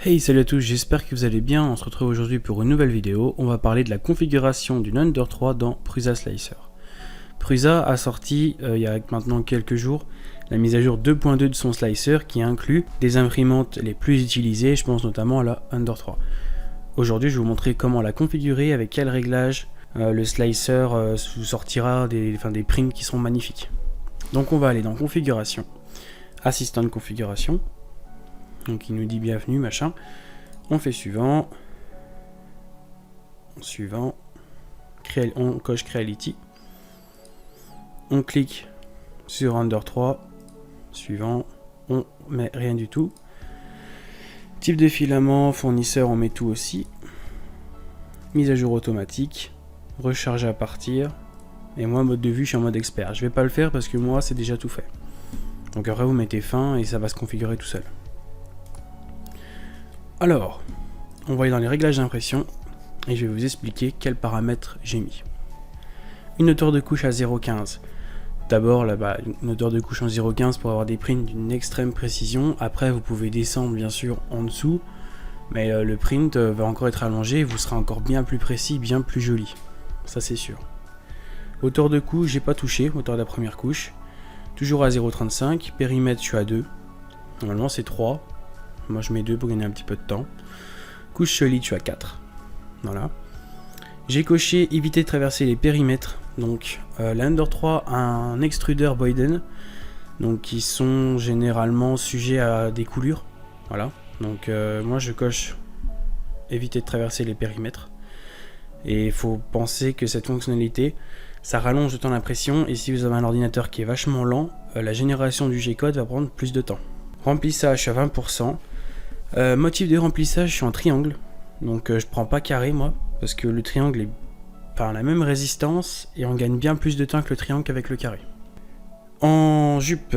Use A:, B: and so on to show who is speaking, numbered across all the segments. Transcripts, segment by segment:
A: Hey, salut à tous, j'espère que vous allez bien. On se retrouve aujourd'hui pour une nouvelle vidéo. On va parler de la configuration d'une Under 3 dans Prusa Slicer. Prusa a sorti il y a maintenant quelques jours la mise à jour 2.2 de son slicer qui inclut des imprimantes les plus utilisées, je pense notamment à la Under 3. Aujourd'hui, je vais vous montrer comment la configurer, avec quel réglage le slicer vous sortira des prints qui seront magnifiques. Donc on va aller dans configuration, assistant de configuration. Donc il nous dit bienvenue, machin. On fait suivant. Suivant. On coche Creality. On clique sur Under 3. Suivant. On met rien du tout. Type de filament, fournisseur, on met tout aussi. Mise à jour automatique. Recharge à partir. Et moi, mode de vue, je suis en mode expert. Je vais pas le faire parce que moi, c'est déjà tout fait. Donc après, vous mettez fin et ça va se configurer tout seul. Alors, on va aller dans les réglages d'impression et je vais vous expliquer quels paramètres j'ai mis. Une hauteur de couche à 0,15. D'abord, là-bas, une hauteur de couche en 0,15 pour avoir des prints d'une extrême précision. Après, vous pouvez descendre bien sûr en dessous, mais le print va encore être allongé et vous serez encore bien plus précis, bien plus joli. Ça, c'est sûr. Hauteur de couche, j'ai pas touché, hauteur de la première couche. Toujours à 0,35. Périmètre, je suis à 2. Normalement, c'est 3. Moi je mets 2 pour gagner un petit peu de temps. Couche solide, je suis à 4. Voilà. J'ai coché éviter de traverser les périmètres. Donc la Under 3 a un extrudeur Boyden. Donc qui sont généralement sujets à des coulures. Voilà. Donc moi je coche éviter de traverser les périmètres. Et il faut penser que cette fonctionnalité, ça rallonge le temps d'impression. Et si vous avez un ordinateur qui est vachement lent, la génération du G-code va prendre plus de temps. Remplissage à 20%. Motif de remplissage, je suis en triangle, donc je prends pas carré moi, parce que le triangle est par la même résistance et on gagne bien plus de temps que le triangle qu'avec le carré. En jupe,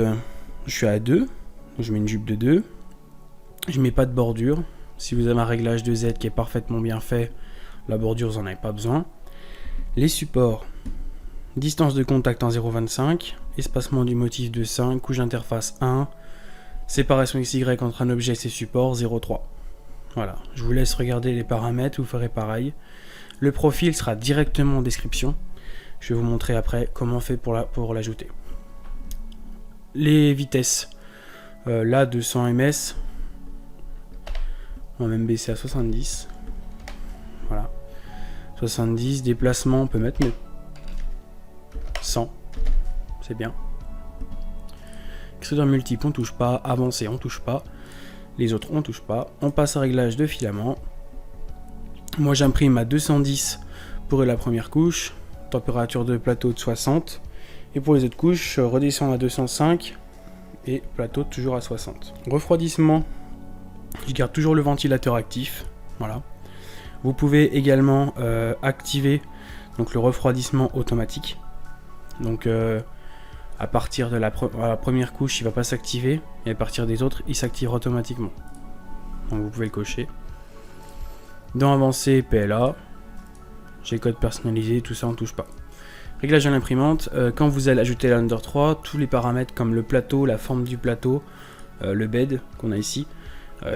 A: je suis à 2, donc je mets une jupe de 2, je mets pas de bordure. Si vous avez un réglage de Z qui est parfaitement bien fait, la bordure vous en avez pas besoin. Les supports, distance de contact en 0,25, espacement du motif de 5, couche d'interface 1, séparation XY entre un objet et ses supports, 0,3. Voilà, je vous laisse regarder les paramètres, vous ferez pareil. Le profil sera directement en description. Je vais vous montrer après comment on fait pour l'ajouter. Les vitesses, là 200 ms. On va même baisser à 70. Voilà. 70, déplacement, on peut mettre 100. C'est bien. Extrudeur multiple, on touche pas. Avancé, on touche pas. Les autres, on touche pas. On passe à réglage de filament. Moi, j'imprime à 210 pour la première couche. Température de plateau de 60. Et pour les autres couches, je redescends à 205. Et plateau toujours à 60. Refroidissement, je garde toujours le ventilateur actif. Voilà. Vous pouvez également activer donc, le refroidissement automatique. Donc, à partir de la première couche, il ne va pas s'activer, et à partir des autres, il s'activera automatiquement. Donc vous pouvez le cocher. Dans avancé, PLA, G-code personnalisé, tout ça on ne touche pas. Réglage de l'imprimante, quand vous allez ajouter la Under 3, tous les paramètres comme le plateau, la forme du plateau, le bed qu'on a ici,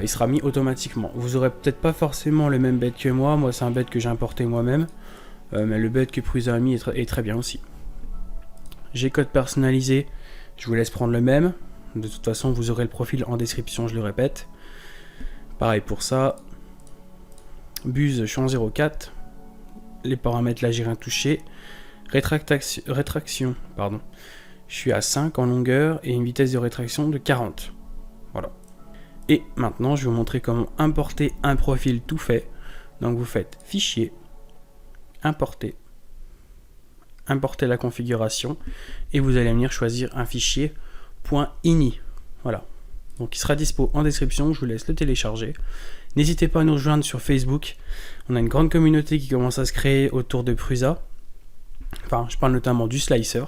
A: il sera mis automatiquement. Vous aurez peut-être pas forcément le même bed que moi c'est un bed que j'ai importé moi-même, mais le bed que Prusa a mis est très bien aussi. G-code personnalisé, je vous laisse prendre le même. De toute façon, vous aurez le profil en description, je le répète. Pareil pour ça. Buse, je suis en 0,4. Les paramètres, là, j'ai rien touché. Rétraction, pardon. Je suis à 5 en longueur et une vitesse de rétraction de 40. Voilà. Et maintenant, je vais vous montrer comment importer un profil tout fait. Donc, vous faites Fichier, Importer. Importer la configuration et vous allez venir choisir un fichier .ini. Voilà, donc il sera dispo en description, je vous laisse le télécharger. N'hésitez pas à nous rejoindre sur Facebook, on a une grande communauté qui commence à se créer autour de Prusa. Enfin, je parle notamment du slicer,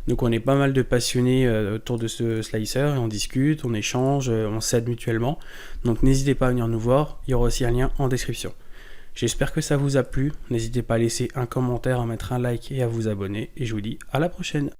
A: donc on est pas mal de passionnés autour de ce slicer et on discute, on échange, on s'aide mutuellement. Donc n'hésitez pas à venir nous voir, il y aura aussi un lien en description. J'espère que ça vous a plu, n'hésitez pas à laisser un commentaire, à mettre un like et à vous abonner, et je vous dis à la prochaine.